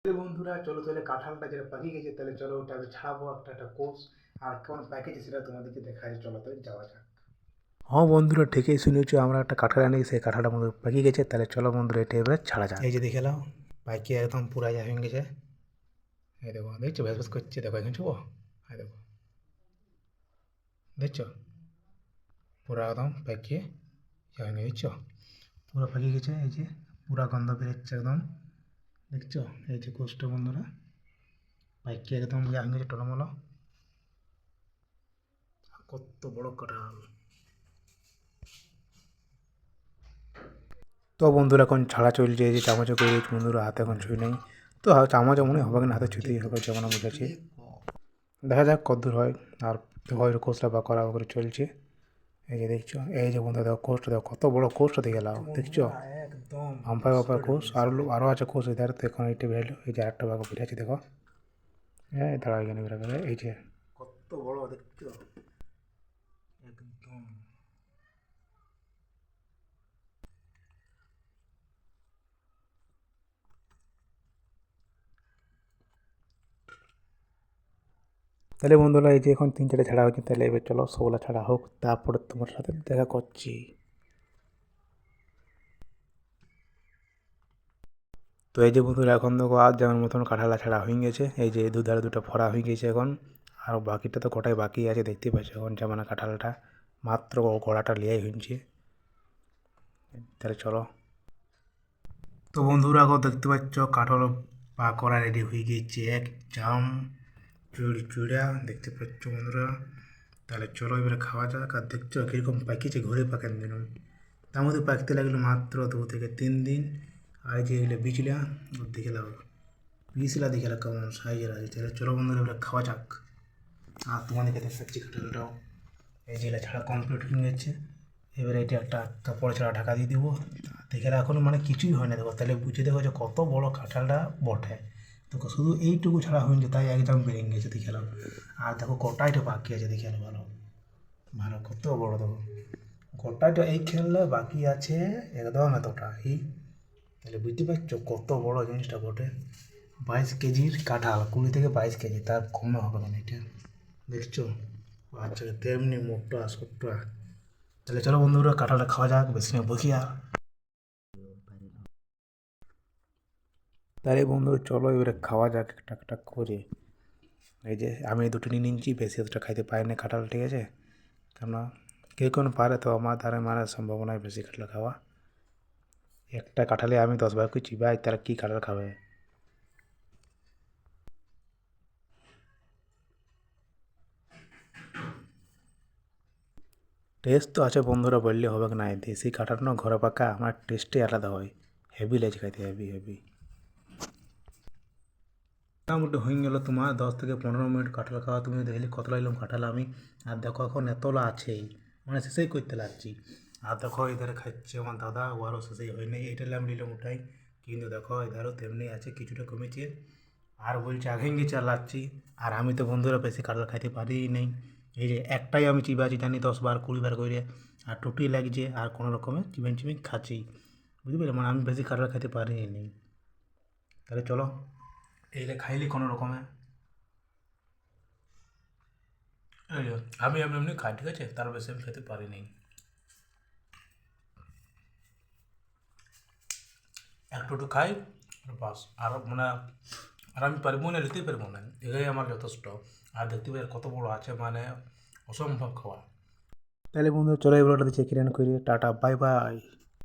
বন্ধুরা চলো তাহলে কাঁঠালটা যেটা পাকিয়ে গেছে তাহলে চলো ওটা ছাড়াবো একটা একটা কোষ আর কেমন প্যাকেজ সেটা তোমাদেরকে দেখায় চলো তাহলে যাওয়া যাক। হ্যাঁ বন্ধুরা ঠিকই শুনেছো, আমরা একটা কাঁঠাল আনি, সেই কাঁঠালটা মধ্যে পাকিয়ে গেছে, তাহলে চলো বন্ধুরা এটা এবারে ছাড়া যাক। এই যে দেখে নাও পাকিয়ে একদম পুরা হয়ে গেছে। এই দেখো দেখছো ভেস ভেস করছে, দেখো এখন ছুবো, এই দেখো দেখছো পুরা একদম পাকিয়ে হয়ে গেছে, দেখছো পুরো পাকিয়ে গেছে। এই যে পুরা গন্ধ বেরোচ্ছে একদম, দেখছো এই যে কোষটা বন্ধুরা পাকিয়ে একদম হয়ে গেছে টলমলো। কত বড় কাঁঠাল! তো বন্ধুরা এখন ছাড়া চলছে, এই যে চামচে করে দিয়েছি বন্ধুরা, হাতে এখন ছুঁই নেই। তো চামচে মনে হবে না, হাতে ছুঁতেই হবে যেমন বুঝেছি। দেখা যাক কতদূর হয়। আর হয় কোষটা বা করা করে চলছে। এই যে দেখছো, এই যে বন্ধুরা দেখো কোষটা, দেখো কত বড় কোষটা দেখে নাও, দেখছো একদম ভাম্পার ভাম্পার কোষ। আরও আছে কোষ এধার, তো এখন এইটা বেরোলো, এই যে আরেকটা ভাগ বেরিয়ে আছে দেখো। হ্যাঁ দাঁড়া এখানে বেরোবে, এই যে কত বড় দেখছো একদম। তাহলে বন্ধুরা এই যে এখন 3-4 ছাড়া হয়েছে, তাহলে এবার চলো সবগুলো ছাড়া হোক, তারপরে তোমার সাথে দেখা করছি। তো এই যে বন্ধুরা এখন দেখো আর যেমন মতন কাঁঠালা ছাড়া হয়ে গেছে, এই যে দুধারে দুটো ফড়া হয়ে গেছে এখন। আর বাকিটা তো কটাই বাকি আছে দেখতে পাচ্ছ, এখন যেমন কাঁঠালটা মাত্র গোড়াটা লিয়াই হয়েছে। তাহলে চলো। তো বন্ধুরা এখন দেখতে পাচ্ছ কাঁঠাল পা করা রেডি হয়ে গিয়েছে, এক জাম চুড়া দেখতে পাচ্ছ বন্ধুরা। তাহলে চলো এবারে খাওয়া যাক। আর দেখছো কীরকম পাকিয়েছে, ঘুরে পাকেন দিন, তার মধ্যে পাকতে লাগলো মাত্র 2 থেকে 3 দিন। আর যে এগুলো বিচলা ওর দেখে লাও, পিসলা দেখে লাও কেমন সাইজের আছে। তাহলে চলো বন্ধুরা এবারে খাওয়া যাক। আর তোমাদেরকে দেখাচ্ছি কাঁঠালটাও, এই যে ছাড়া কমপ্লিট হয়ে গেছে। এবারে এটা একটা কাপড় ছাড়া ঢাকা দিয়ে দিব। দেখে এখন মানে কিছুই হয় না, দেখো তাহলে বুঝে দেখো যে কত বড় কাঁঠালটা বটে। দেখো শুধু এইটুকু ছাড়া হয়েছে, তাই একদম বেরিয়ে গেছে দেখে নাও। আর দেখো কটাইটা বাকি আছে দেখে নাও, ভালো ভালো কত বড় দেখো গোটাটা, এই খেললে বাকি আছে একদম এতটা এই। তাহলে বুঝতে পারছো কত বড় জিনিসটা বটে। 22 কেজির কাঁঠাল, 20 থেকে 22 কেজি, তার কমে হবে না এটা, দেখছো। আচ্ছা তেমনি মোটা সোট্টা। তাহলে চলো বন্ধুরা কাঁঠালটা খাওয়া যাক, বেশি না বকি আর। তাহলে বন্ধুরা চলো এবারে খাওয়া যাক একটা একটা করে। এই যে আমি দুটো নিয়ে নিচ্ছি, বেশি অতটা খাইতে পারি না কাঁঠাল, ঠিক আছে। কেননা কেউ কোনো পারে, তো আমার দ্বারা মারার সম্ভাবনায় বেশি কাঁঠাল খাওয়া। একটা কাঁঠালে আমি 10 বার করে চিবাই, তারা কী কাঁঠাল খাবে। টেস্ট তো আছে বন্ধুরা, বললে হবে না, দেশি কাঁঠাল না ঘরে পাকা, আমার টেস্টই আলাদা হয়। হেভি লেজ খাইতে, হেভি হেভি। মোটামুটি হয়ে গেলো তোমার 10 থেকে 15 মিনিট কাঁঠাল খাওয়া। তুমি দেখলে কত লাগলাম কাঁঠাল আমি। আর দেখো এখন এতলা আছেই, মানে শেষেই করতে লাগছি। আর দেখো এধারে খাচ্ছে আমার দাদা, ওয়ারও শেষেই হয় নাই, এটা আমি নিলাম ওটাই। কিন্তু দেখো এধারও তেমনি আছে, কিছুটা কমেছে। আর বলছে আগে গিয়ে চালাচ্ছি। আর আমি তো বন্ধুরা বেশি কাঁঠাল খাইতে পারি নেই। এই যে একটাই আমি চিবাচ্ছি জানি 10 বার 20 বার করে। আর টুটি লাগছে, আর কোনো রকমে চিবেন চিবেন খাচ্ছি, বুঝতে পারলে, মানে আমি বেশি কাঁঠাল খাইতে পারি নেই। তাহলে চলো এইলে খাইলি কোনো রকমে। এই যে আমি এমনি এমনি খাই, ঠিক আছে, তার বেশি আমি খেতে পারি নাই। একটু একটু খাই আর বাস, আর মানে আর আমি পারবো না, নিতেই পারবো না, এটাই আমার যথেষ্ট। আর দেখতে পাই কত বড় আছে, মানে অসম্ভব খাওয়া। তাহলে বন্ধু চলো এবার চেক ইন করি, টাটা বাই বাই।